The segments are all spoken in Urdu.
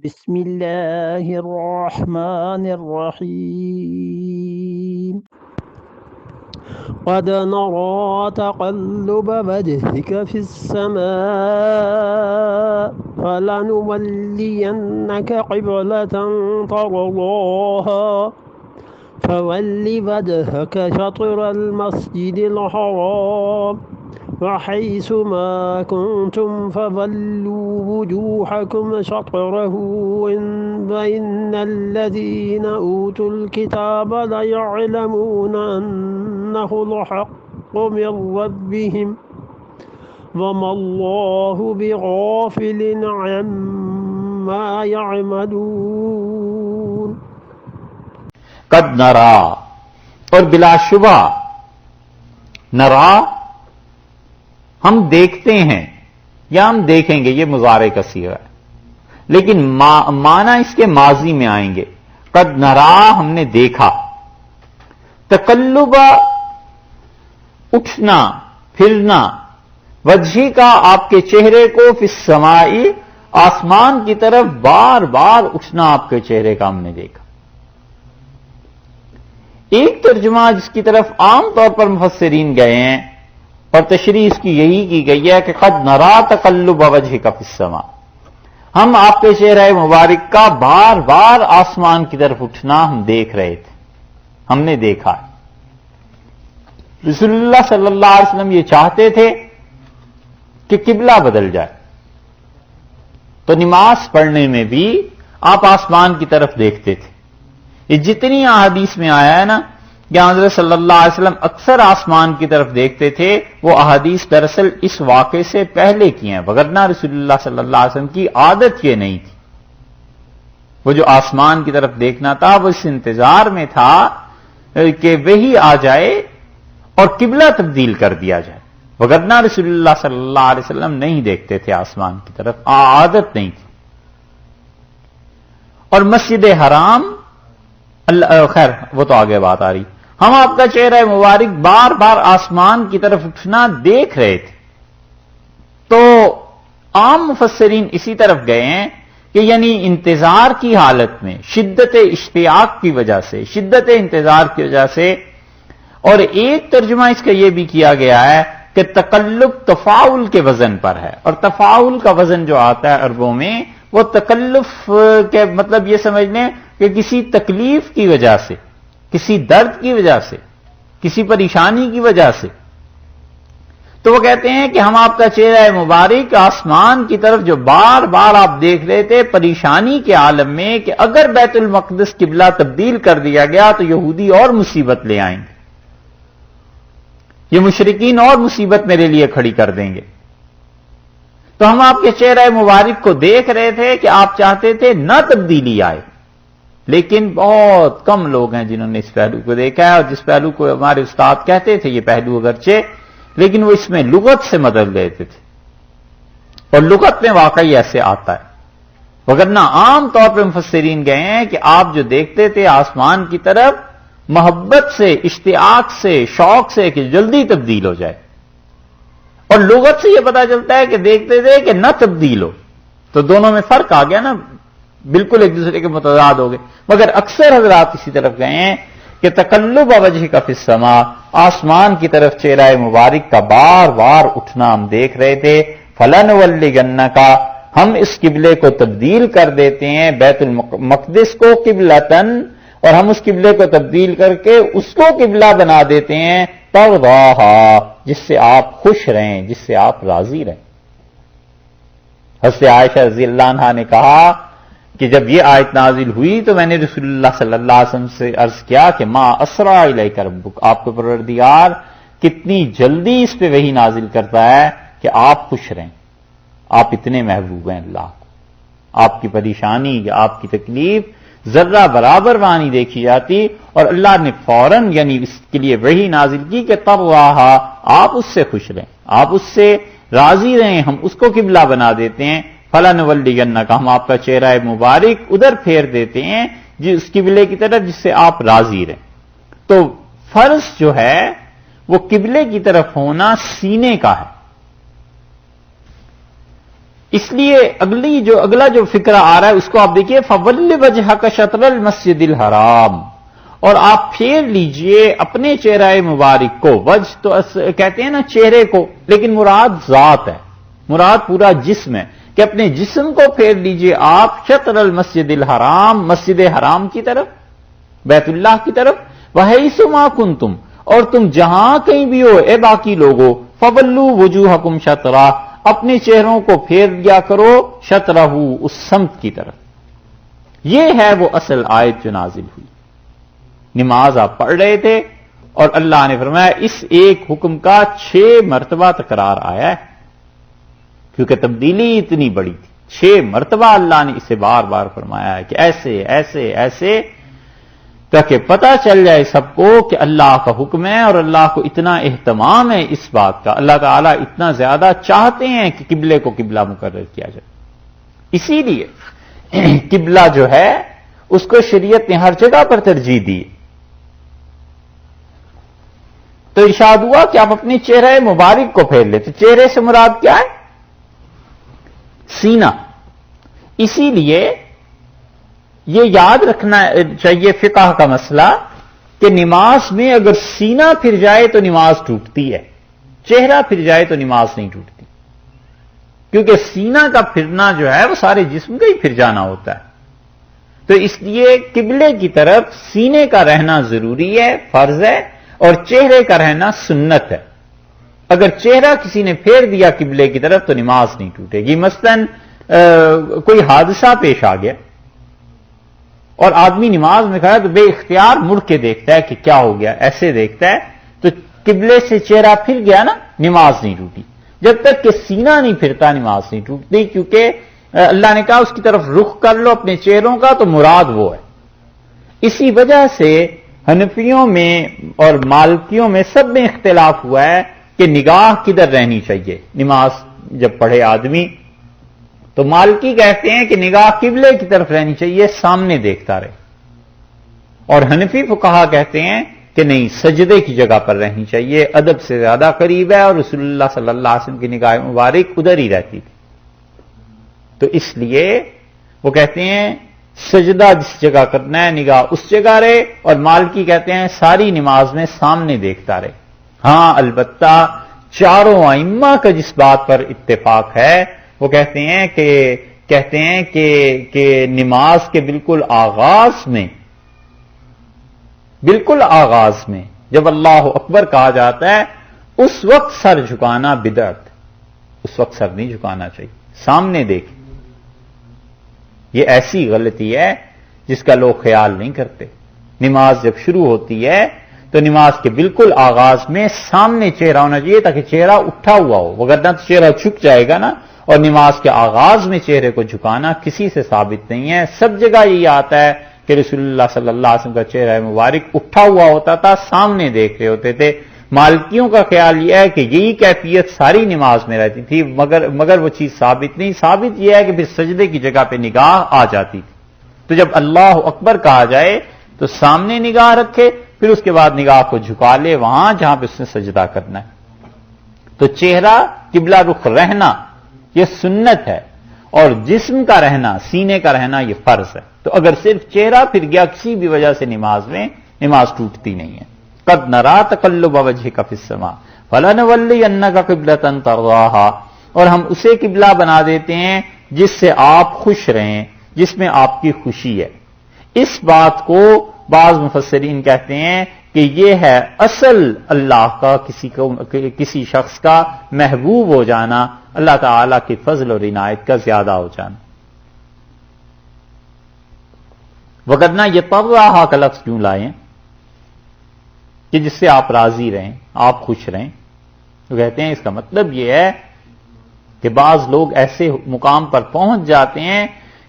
بسم الله الرحمن الرحيم قد نرى تقلب وجهك في السماء فلنولينك قبلة ترضاها فول وجهك شطر المسجد الحرام وحيث ما كنتم فولوا وجوهكم شطره وإن الذين أوتوا الكتاب ليعلمون أنه الحق من ربهم وما الله بغافل عما يعملون قد نرا، اور بلا شبہ نرا ہم دیکھتے ہیں یا ہم دیکھیں گے، یہ مضارع کا صیغہ ہے، لیکن معنی اس کے ماضی میں آئیں گے۔ قد نرا ہم نے دیکھا، تقلب اٹھنا پھرنا، وجہی کا آپ کے چہرے کو فی السماء آسمان کی طرف بار بار اٹھنا آپ کے چہرے کا ہم نے دیکھا۔ ایک ترجمہ جس کی طرف عام طور پر مفسرین گئے ہیں اور تشریح اس کی یہی کی گئی ہے کہ قد نرا تقلب وجہک فی السماء، ہم آپ کے چہرہ مبارک کا بار بار آسمان کی طرف اٹھنا ہم دیکھ رہے تھے، ہم نے دیکھا ہے۔ رسول اللہ صلی اللہ علیہ وسلم یہ چاہتے تھے کہ قبلہ بدل جائے، تو نماز پڑھنے میں بھی آپ آسمان کی طرف دیکھتے تھے۔ یہ جتنی احادیث میں آیا ہے نا کہ حضرت صلی اللہ علیہ وسلم اکثر آسمان کی طرف دیکھتے تھے، وہ احادیث دراصل اس واقعے سے پہلے کی ہیں، وگرنہ رسول اللہ صلی اللہ علیہ وسلم کی عادت یہ نہیں تھی۔ وہ جو آسمان کی طرف دیکھنا تھا وہ اس انتظار میں تھا کہ وہی آ جائے اور قبلہ تبدیل کر دیا جائے، وگرنہ رسول اللہ صلی اللہ علیہ وسلم نہیں دیکھتے تھے آسمان کی طرف، عادت نہیں تھی۔ اور مسجد حرام خیر وہ تو آگے بات آ رہی، ہم آپ کا چہرہ مبارک بار بار آسمان کی طرف اٹھنا دیکھ رہے تھے۔ تو عام مفسرین اسی طرف گئے ہیں کہ یعنی انتظار کی حالت میں شدت اشتیاق کی وجہ سے، شدت انتظار کی وجہ سے، اور ایک ترجمہ اس کا یہ بھی کیا گیا ہے کہ تقلب تفاعل کے وزن پر ہے، اور تفاعل کا وزن جو آتا ہے عربوں میں وہ تکلف کے مطلب یہ سمجھ لیں کہ کسی تکلیف کی وجہ سے، کسی درد کی وجہ سے، کسی پریشانی کی وجہ سے۔ تو وہ کہتے ہیں کہ ہم آپ کا چہرہ مبارک آسمان کی طرف جو بار بار آپ دیکھ رہے تھے پریشانی کے عالم میں کہ اگر بیت المقدس قبلہ تبدیل کر دیا گیا تو یہودی اور مصیبت لے آئیں گے، یہ مشرکین اور مصیبت میرے لیے کھڑی کر دیں گے۔ تو ہم آپ کے چہرہ مبارک کو دیکھ رہے تھے کہ آپ چاہتے تھے نہ تبدیلی آئے، لیکن بہت کم لوگ ہیں جنہوں نے اس پہلو کو دیکھا ہے، اور جس پہلو کو ہمارے استاد کہتے تھے یہ پہلو اگرچہ، لیکن وہ اس میں لغت سے مدد لیتے تھے، اور لغت میں واقعی ایسے آتا ہے، وگرنہ عام طور پہ مفسرین گئے ہیں کہ آپ جو دیکھتے تھے آسمان کی طرف محبت سے، اشتیاق سے، شوق سے کہ جلدی تبدیل ہو جائے، اور لغت سے یہ پتا چلتا ہے کہ دیکھتے تھے کہ نہ تبدیل ہو، تو دونوں میں فرق آ گیا نا، بالکل ایک دوسرے کے متضاد ہو گئے۔ مگر اکثر حضرات اسی طرف گئے ہیں کہ تقلب وجہک فی السماء، آسمان کی طرف چہرہ مبارک کا بار بار اٹھنا ہم دیکھ رہے تھے۔ فلنولینک، ہم اس قبلے کو تبدیل کر دیتے ہیں، بیت المقدس کو قبلتن، اور ہم اس قبلے کو تبدیل کر کے اس کو قبلہ بنا دیتے ہیں ترضاہا، جس سے آپ خوش رہیں، جس سے آپ راضی رہیں۔ حضرت عائشہ رضی اللہ عنہا نے کہا کہ جب یہ آیت نازل ہوئی تو میں نے رسول اللہ صلی اللہ علیہ وسلم سے عرض کیا کہ ما اسرع الیک ربک، آپ کو پروردگار کتنی جلدی اس پہ وحی نازل کرتا ہے کہ آپ خوش رہیں، آپ اتنے محبوب ہیں اللہ کو، آپ کی پریشانی یا آپ کی تکلیف ذرہ برابر وہاں نہیں دیکھی جاتی، اور اللہ نے فوراً یعنی اس کے لیے وحی نازل کی کہ ترضاہا، آپ اس سے خوش رہیں، آپ اس سے راضی رہیں، ہم اس کو قبلہ بنا دیتے ہیں۔ فلنولینک، ہم آپ کا چہرہ مبارک ادھر پھیر دیتے ہیں جس قبلے کی طرف جس سے آپ راضی رہیں۔ تو فرض جو ہے وہ قبلے کی طرف ہونا سینے کا ہے، اس لیے اگلا جو فکرہ آ رہا ہے اس کو آپ دیکھیے، فَوَلِّ وَجْهَكَ شَطْرَ الْمَسْجِدِ الْحَرَامِ، اور آپ پھیر لیجئے اپنے چہرہ مبارک کو، وجہ تو کہتے ہیں نا چہرے کو، لیکن مراد ذات ہے، مراد پورا جسم ہے، کہ اپنے جسم کو پھیر لیجئے آپ شطر المسجد الحرام، مسجد حرام کی طرف، بیت اللہ کی طرف، وَحَيْثُ مَا كُنْتُمْ، اور تم جہاں کہیں بھی ہو اے باقی لوگو، فَوَلُّوا وُجُوهَكُمْ شَطْرَهُ، اپنے چہروں کو پھیر دیا کرو شطرہ، اس سمت کی طرف۔ یہ ہے وہ اصل آیت جو نازل ہوئی۔ نماز آپ پڑھ رہے تھے اور اللہ نے فرمایا اس ایک حکم کا 6 مرتبہ تکرار آیا ہے، کیونکہ تبدیلی اتنی بڑی تھی، 6 مرتبہ اللہ نے اسے بار بار فرمایا ہے کہ ایسے ایسے ایسے، تاکہ پتہ چل جائے سب کو کہ اللہ کا حکم ہے اور اللہ کو اتنا اہتمام ہے اس بات کا، اللہ تعالیٰ اتنا زیادہ چاہتے ہیں کہ قبلے کو قبلہ مقرر کیا جائے۔ اسی لیے قبلہ جو ہے اس کو شریعت نے ہر جگہ پر ترجیح دی۔ تو ارشاد ہوا کہ آپ اپنے چہرہ مبارک کو پھیر لیتے، چہرے سے مراد کیا ہے؟ سینہ۔ اسی لیے یہ یاد رکھنا چاہیے فقہ کا مسئلہ کہ نماز میں اگر سینہ پھر جائے تو نماز ٹوٹتی ہے، چہرہ پھر جائے تو نماز نہیں ٹوٹتی، کیونکہ سینہ کا پھرنا جو ہے وہ سارے جسم کا ہی پھر جانا ہوتا ہے۔ تو اس لیے قبلے کی طرف سینے کا رہنا ضروری ہے، فرض ہے، اور چہرے کا رہنا سنت ہے۔ اگر چہرہ کسی نے پھیر دیا قبلے کی طرف تو نماز نہیں ٹوٹے گی۔ مثلا کوئی حادثہ پیش آ گیا اور آدمی نماز میں کھڑا ہے تو بے اختیار مڑ کے دیکھتا ہے کہ کیا ہو گیا، ایسے دیکھتا ہے تو قبلے سے چہرہ پھر گیا نا، نماز نہیں ٹوٹی۔ جب تک کہ سینہ نہیں پھرتا نماز نہیں ٹوٹتی، کیونکہ اللہ نے کہا اس کی طرف رخ کر لو اپنے چہروں کا، تو مراد وہ ہے۔ اسی وجہ سے حنفیوں میں اور مالکیوں میں سب میں اختلاف ہوا ہے کہ نگاہ کدھر رہنی چاہیے نماز جب پڑھے آدمی۔ تو مالکی کہتے ہیں کہ نگاہ قبلے کی طرف رہنی چاہیے، سامنے دیکھتا رہے، اور حنفی فقہا کہتے ہیں کہ نہیں، سجدے کی جگہ پر رہنی چاہیے، ادب سے زیادہ قریب ہے، اور رسول اللہ صلی اللہ علیہ وسلم کی نگاہ مبارک ادھر ہی رہتی تھی۔ تو اس لیے وہ کہتے ہیں سجدہ جس جگہ کرنا ہے نگاہ اس جگہ رہے، اور مالکی کہتے ہیں ساری نماز میں سامنے دیکھتا رہے۔ ہاں البتہ چاروں ائمہ کا جس بات پر اتفاق ہے وہ کہتے ہیں کہ نماز کے بالکل آغاز میں جب اللہ اکبر کہا جاتا ہے اس وقت سر جھکانا بدعت، اس وقت سر نہیں جھکانا چاہیے، سامنے دیکھیں۔ یہ ایسی غلطی ہے جس کا لوگ خیال نہیں کرتے۔ نماز جب شروع ہوتی ہے تو نماز کے بالکل آغاز میں سامنے چہرہ ہونا چاہیے تاکہ چہرہ اٹھا ہوا ہو، وگرنہ تو چہرہ جھک جائے گا نا۔ اور نماز کے آغاز میں چہرے کو جھکانا کسی سے ثابت نہیں ہے، سب جگہ یہی آتا ہے کہ رسول اللہ صلی اللہ علیہ وسلم کا چہرہ مبارک اٹھا ہوا ہوتا تھا، سامنے دیکھ رہے ہوتے تھے۔ مالکیوں کا خیال یہ ہے کہ یہی کیفیت ساری نماز میں رہتی تھی، مگر وہ چیز ثابت نہیں، ثابت یہ ہے کہ پھر سجدے کی جگہ پہ نگاہ آ جاتی تھی۔ تو جب اللہ اکبر کہا جائے تو سامنے نگاہ رکھے، پھر اس کے بعد نگاہ کو جھکا لے وہاں جہاں پہ اس نے سجدہ کرنا ہے۔ تو چہرہ قبلہ رخ رہنا یہ سنت ہے، اور جسم کا رہنا، سینے کا رہنا یہ فرض ہے۔ تو اگر صرف چہرہ پھر گیا کسی بھی وجہ سے نماز میں، نماز ٹوٹتی نہیں ہے۔ قد نرا تقلب وجهك في السماء فلنولينك قبلة ترضاها، اور ہم اسے قبلہ بنا دیتے ہیں جس سے آپ خوش رہیں، جس میں آپ کی خوشی ہے۔ اس بات کو بعض مفسرین کہتے ہیں کہ یہ ہے اصل اللہ کا کسی شخص کا محبوب ہو جانا، اللہ تعالی کی فضل اور عنایت کا زیادہ ہو جانا۔ وگرنہ یہ ترضاها کا لفظ کیوں لائے کہ جس سے آپ راضی رہیں، آپ خوش رہیں؟ تو کہتے ہیں اس کا مطلب یہ ہے کہ بعض لوگ ایسے مقام پر پہنچ جاتے ہیں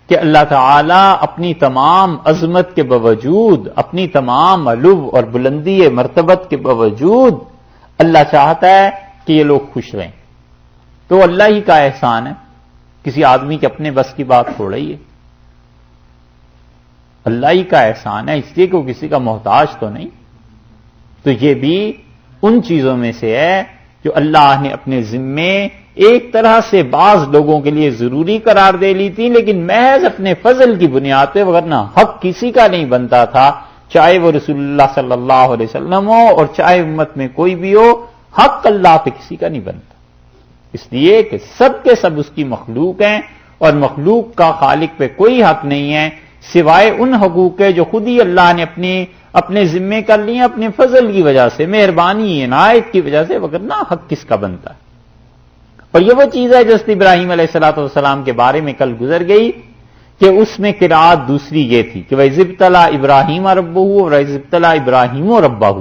کہ اللہ تعالیٰ اپنی تمام عظمت کے باوجود، اپنی تمام علو اور بلندی مرتبت کے باوجود اللہ چاہتا ہے کہ یہ لوگ خوش رہیں۔ تو اللہ ہی کا احسان ہے، کسی آدمی کے اپنے بس کی بات تھوڑا ہی ہے، اللہ ہی کا احسان ہے، اس لیے کہ وہ کسی کا محتاج تو نہیں۔ تو یہ بھی ان چیزوں میں سے ہے جو اللہ نے اپنے ذمے ایک طرح سے بعض لوگوں کے لیے ضروری قرار دے لی تھی، لیکن محض اپنے فضل کی بنیاد پہ، ورنہ حق کسی کا نہیں بنتا تھا، چاہے وہ رسول اللہ صلی اللہ علیہ وسلم ہو اور چاہے امت میں کوئی بھی ہو، حق اللہ پہ کسی کا نہیں بنتا، اس لیے کہ سب کے سب اس کی مخلوق ہیں، اور مخلوق کا خالق پہ کوئی حق نہیں ہے سوائے ان حقوق کے جو خود ہی اللہ نے اپنے ذمے کر لیے اپنے فضل کی وجہ سے، مہربانی عنایت کی وجہ سے، وگرنہ حق کس کا بنتا ہے۔ اور یہ وہ چیز ہے جو حضرت ابراہیم علیہ الصلوۃ والسلام کے بارے میں کل گزر گئی کہ اس میں قرات دوسری یہ تھی کہ وَإِذِ ابْتَلَىٰ إِبْرَاهِيمَ رَبُّهُ وَإِذِ ابْتَلَىٰ إِبْرَاهِيمُ رَبَّهُ،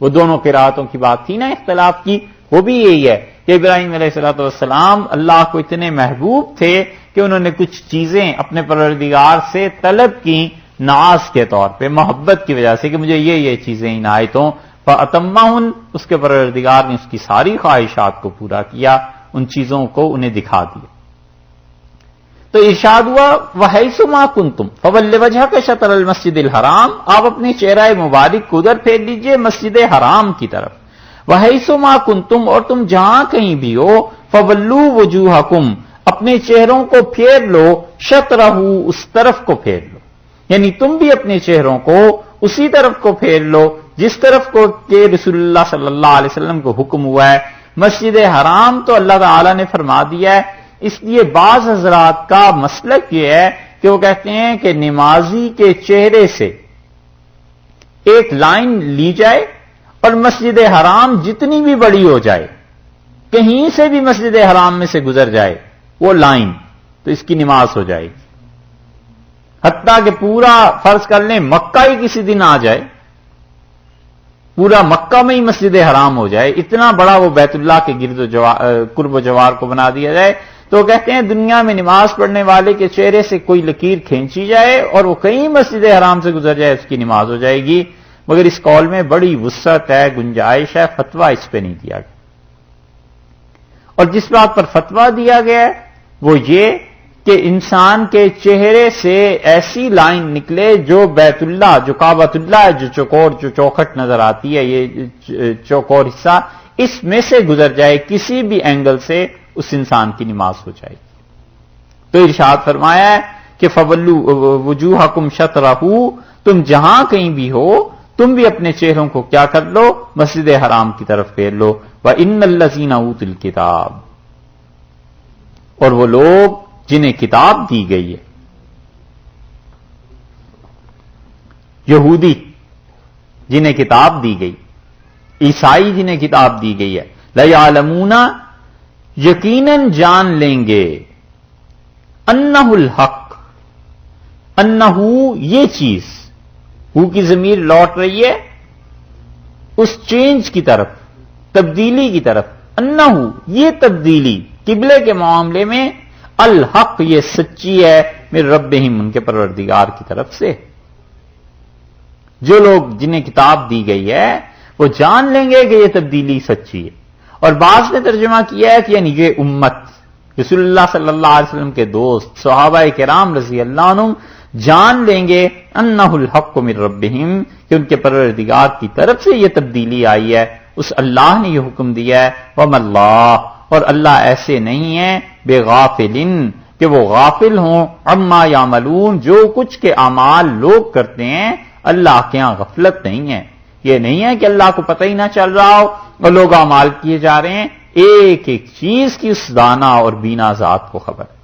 وہ دونوں قراتوں کی بات تھی نا اختلاف کی، وہ بھی یہی ہے کہ ابراہیم علیہ الصلوۃ والسلام اللہ کو اتنے محبوب تھے کہ انہوں نے کچھ چیزیں اپنے پروردگار سے طلب کی ناز کے طور پہ، محبت کی وجہ سے کہ مجھے یہ چیزیں عنایت ہوں، فَأَتَمَّهُنَّ، اس کے پروردگار نے اس کی ساری خواہشات کو پورا کیا، ان چیزوں کو انہیں دکھا دیا۔ تو ارشاد ہوا وَحَيْثُ مَا كُنتُمْ فَوَلِّ وَجْهَكَ شَطْرَ الْمَسْجِدِ الْحَرَامِ، آپ اپنے چہرہ مبارک کو ادھر پھیر لیجئے مسجد حرام کی طرف، وَحَيْثُ مَا كُنتُمْ، اور تم جہاں کہیں بھی ہو، فَوَلُّوا وُجُوهَكُمْ، اپنے چہروں کو پھیر لو، شطرہ، اس طرف کو پھیر لو، یعنی تم بھی اپنے چہروں کو اسی طرف کو پھیر لو جس طرف کو کہ رسول اللہ صلی اللہ علیہ وسلم کو حکم ہوا ہے۔ مسجد حرام تو اللہ تعالی نے فرما دیا ہے، اس لیے بعض حضرات کا مسلک یہ ہے کہ وہ کہتے ہیں کہ نمازی کے چہرے سے ایک لائن لی جائے اور مسجد حرام جتنی بھی بڑی ہو جائے، کہیں سے بھی مسجد حرام میں سے گزر جائے وہ لائن، تو اس کی نماز ہو جائے گی۔ حتیٰ کہ پورا فرض کر لیں مکہ ہی کسی دن آ جائے، پورا مکہ میں ہی مسجد حرام ہو جائے، اتنا بڑا وہ بیت اللہ کے گرد و قرب و جوار کو بنا دیا جائے، تو کہتے ہیں دنیا میں نماز پڑھنے والے کے چہرے سے کوئی لکیر کھینچی جائے اور وہ کہیں مسجد حرام سے گزر جائے، اس کی نماز ہو جائے گی۔ مگر اس قول میں بڑی وسعت ہے، گنجائش ہے، فتویٰ اس پہ نہیں دیا گیا۔ اور جس بات پر فتویٰ دیا گیا ہے وہ یہ کہ انسان کے چہرے سے ایسی لائن نکلے جو بیت اللہ، جو کعبۃ اللہ ہے، جو چوکھٹ نظر آتی ہے، یہ چوکور حصہ، اس میں سے گزر جائے، کسی بھی اینگل سے اس انسان کی نماز ہو جائے گی۔ تو ارشاد فرمایا ہے کہ فَوَلُّوا وُجُوهَكُمْ شَطْرَهُ، تم جہاں کہیں بھی ہو تم بھی اپنے چہروں کو کیا کر لو، مسجد حرام کی طرف پھیر لو۔ وَإِنَّ الَّذِينَ أُوتُوا الْكِتَابَ، اور وہ لوگ جنہیں کتاب دی گئی ہے، یہودی جنہیں کتاب دی گئی، عیسائی جنہیں کتاب دی گئی ہے، لَيَعْلَمُونَ، یقیناً جان لیں گے، انہ الحق، انہ یہ چیز، ہو کی ضمیر لوٹ رہی ہے اس چینج کی طرف، تبدیلی کی طرف، انہ یہ تبدیلی قبلے کے معاملے میں، الحق یہ سچی ہے، من ربہم ان کے پروردگار کی طرف سے۔ جو لوگ جنہیں کتاب دی گئی ہے وہ جان لیں گے کہ یہ تبدیلی سچی ہے۔ اور بعض نے ترجمہ کیا ہے کہ یعنی یہ امت، رسول اللہ صلی اللہ علیہ وسلم کے دوست صحابہ کرام رضی اللہ عنہم جان لیں گے انہ الحق من ربہم کہ ان کے پروردگار کی طرف سے یہ تبدیلی آئی ہے، اس اللہ نے یہ حکم دیا ہے، وما اللہ، اور اللہ ایسے نہیں ہے بے غافلن کہ وہ غافل ہوں، عما یعملون جو کچھ کے اعمال لوگ کرتے ہیں، اللہ کے ہاں غفلت نہیں ہے۔ یہ نہیں ہے کہ اللہ کو پتہ ہی نہ چل رہا ہو اور لوگ اعمال کیے جا رہے ہیں، ایک ایک چیز کی اس دانا اور بینا ذات کو خبر ہے۔